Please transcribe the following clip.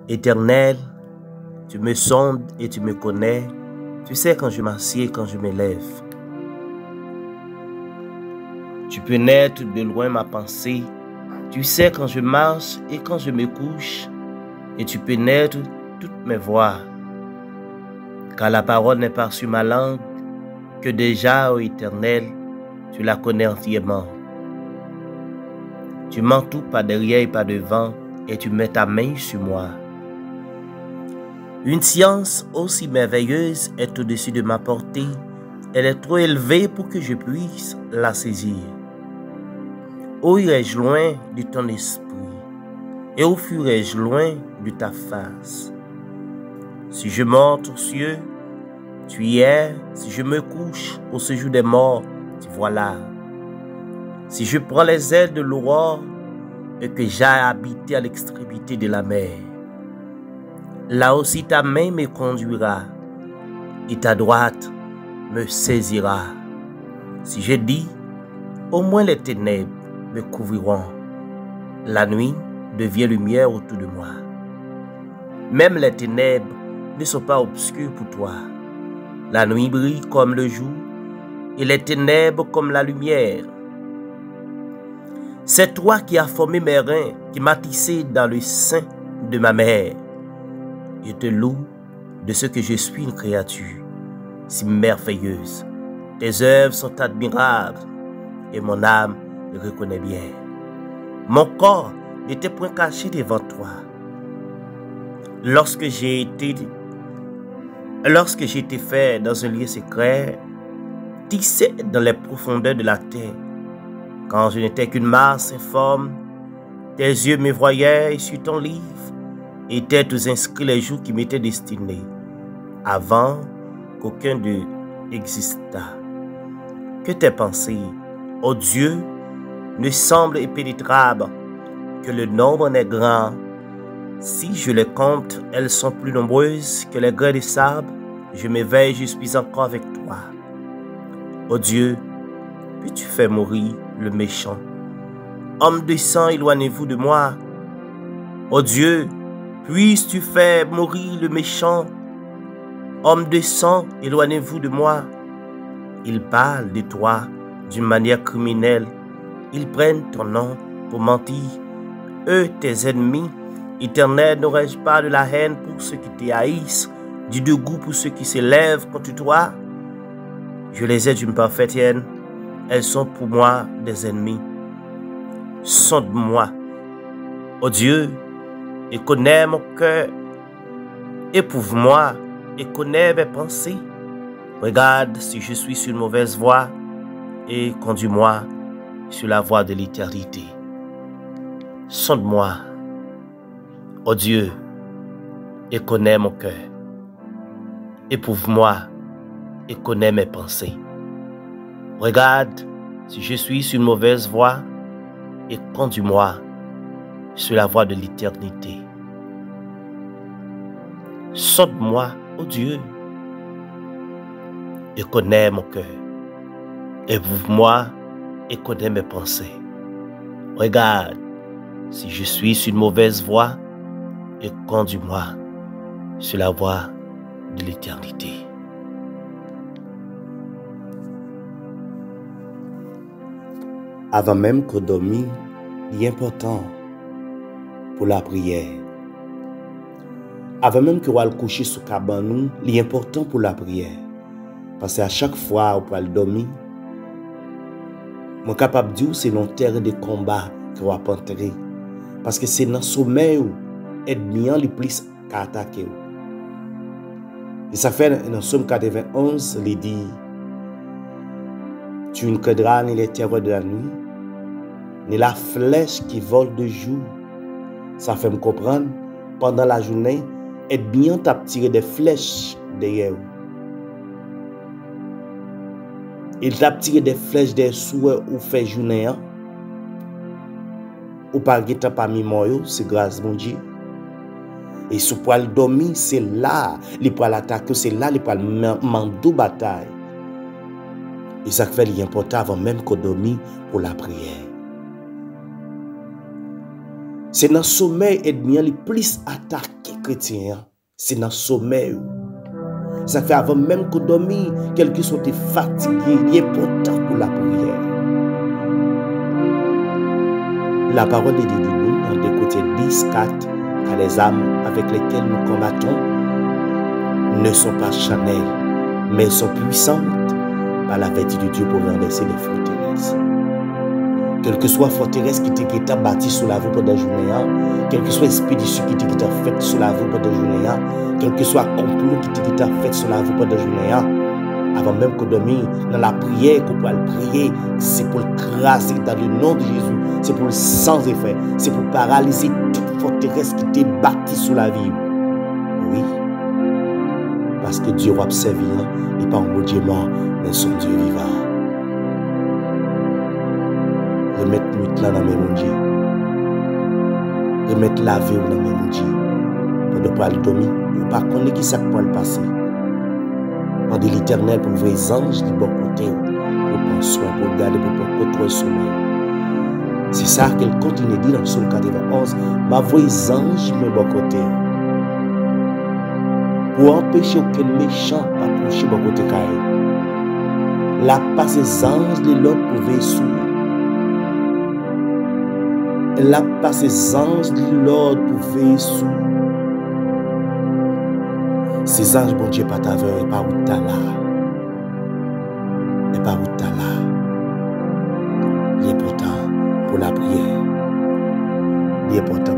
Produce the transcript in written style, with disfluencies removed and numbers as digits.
Éternel, tu me sondes et tu me connais. Tu sais quand je m'assieds et quand je me lève. Tu pénètres de loin ma pensée. Tu sais quand je marche et quand je me couche. Et tu pénètres toutes mes voies. Car la parole n'est pas sur ma langue, que déjà, ô Éternel, tu la connais entièrement. Tu m'entoures par derrière et par devant, et tu mets ta main sur moi. Une science aussi merveilleuse est au-dessus de ma portée. Elle est trop élevée pour que je puisse la saisir. Où irai-je loin de ton esprit? Et où fuirai-je loin de ta face? Si je monte aux cieux, tu y es. Si je me couche au séjour des morts, tu vois là. Si je prends les ailes de l'aurore et que j'aille habiter à l'extrémité de la mer, là aussi ta main me conduira et ta droite me saisira. Si je dis, au moins les ténèbres me couvriront, la nuit devient lumière autour de moi. Même les ténèbres ne sont pas obscures pour toi. La nuit brille comme le jour et les ténèbres comme la lumière. C'est toi qui as formé mes reins, qui m'as tissé dans le sein de ma mère. Je te loue de ce que je suis une créature si merveilleuse. Tes œuvres sont admirables et mon âme le reconnaît bien. Mon corps n'était point caché devant toi. Lorsque j'ai été fait dans un lieu secret, tissé dans les profondeurs de la terre, quand je n'étais qu'une masse informe, tes yeux me voyaient et sur ton livre étaient tous inscrits les jours qui m'étaient destinés, avant qu'aucun d'eux existât. Que tes pensées, ô Dieu, ne semblent impénétrables, que le nombre n'est grand. Si je les compte, elles sont plus nombreuses que les grains de sable. Je m'éveille, je suis encore avec toi. Ô Dieu, puis-tu fais mourir le méchant? Homme de sang, éloignez-vous de moi. Ô Dieu, puisses-tu faire mourir le méchant? Homme de sang, éloignez-vous de moi. Ils parlent de toi d'une manière criminelle. Ils prennent ton nom pour mentir. Eux, tes ennemis, Éternel, n'aurais-je pas de la haine pour ceux qui te haïssent, du dégoût pour ceux qui s'élèvent contre toi? Je les ai d'une parfaite haine. Elles sont pour moi des ennemis. Sonde-moi, ô Dieu, et connais mon cœur. Éprouve-moi et connais mes pensées. Regarde si je suis sur une mauvaise voie et conduis-moi sur la voie de l'éternité. Sonde-moi, ô Dieu, et connais mon cœur. Éprouve-moi et connais mes pensées. Regarde si je suis sur une mauvaise voie et conduis-moi sur la voie de l'éternité. Sonde-moi, ô Dieu, et connais mon cœur. Éprouve-moi et connais mes pensées. Regarde si je suis sur une mauvaise voie et conduis-moi sur la voie de l'éternité. Avant même qu'on dormisse, il est important pour la prière. Avant même qu'on aille coucher sous cabane, il est important pour la prière. Parce qu'à chaque fois qu'on peut dormir, je suis capable de dire que c'est dans terre de combat qu'on va entrer. Parce que c'est dans le sommeil où l'ennemi est le plus attaqué. Et ça fait dans Somme 91, il dit: tu ne craindras ni les terreurs de la nuit, ni la flèche qui vole de jour. Ça fait me comprendre, pendant la journée, l'ennemi t'a tiré des flèches derrière. Il t'a tiré des flèches des souhaits ou fait journée. Ou pas guetta parmi moi, c'est grâce mon Dieu. Et si pour le dormir, c'est là, il peut l'attaquer, c'est là, il peut mandou bataille. Et ça fait l'important avant même qu'on dormit pour la prière. C'est dans le sommeil ennemi le plus attaqué chrétien, c'est dans le sommeil. Ça fait avant même qu'on dormit, quel que soit tes fatigué, il est important pour la prière. La parole de Dieu nous, dans des côtés 10, 4, car les âmes avec lesquelles nous combattons ne sont pas charnelles, mais sont puissantes par la vertu de Dieu pour renverser les forteresses. Quelle que soit forteresse qui t'a bâti sous la voie pendant la journée, quelle que soit expédition qui t'a faite sous la voie pendant la journée, quel que soit complot qui t'a fait sous la voie pendant la journée, avant même qu'on dormisse, dans la prière qu'on peut prier, c'est pour le craser dans le nom de Jésus, c'est pour le sans effet, c'est pour paralyser toute forteresse qui t'est bâtie sous la vie. Oui, parce que Dieu va observer, il n'est pas un Dieu mort, mais son Dieu vivant. Remettre nuit là dans mes mon Dieu. Remettre la vie dans mes mon Dieu. Pour ne pas le dormir, pour ne pas connaître qui ça peut le passer. Pendant l'Éternel pour ouvrir les anges du bon côté, pour prendre soin, pour garder, pour contrôler le sommeil. C'est ça qu'elle continue de dire dans le psaume 91. Ma voix les anges de bon côté. Pour empêcher aucun méchant pas toucher bon côté. La passe les anges de l'autre pour veiller sur. Elle a passé les anges de l'ordre pour veiller sur. Ces anges, bon Dieu, pas ta veille, et pas où t'as là. Et pas où t'as là. Il est important pour la prière. Il est important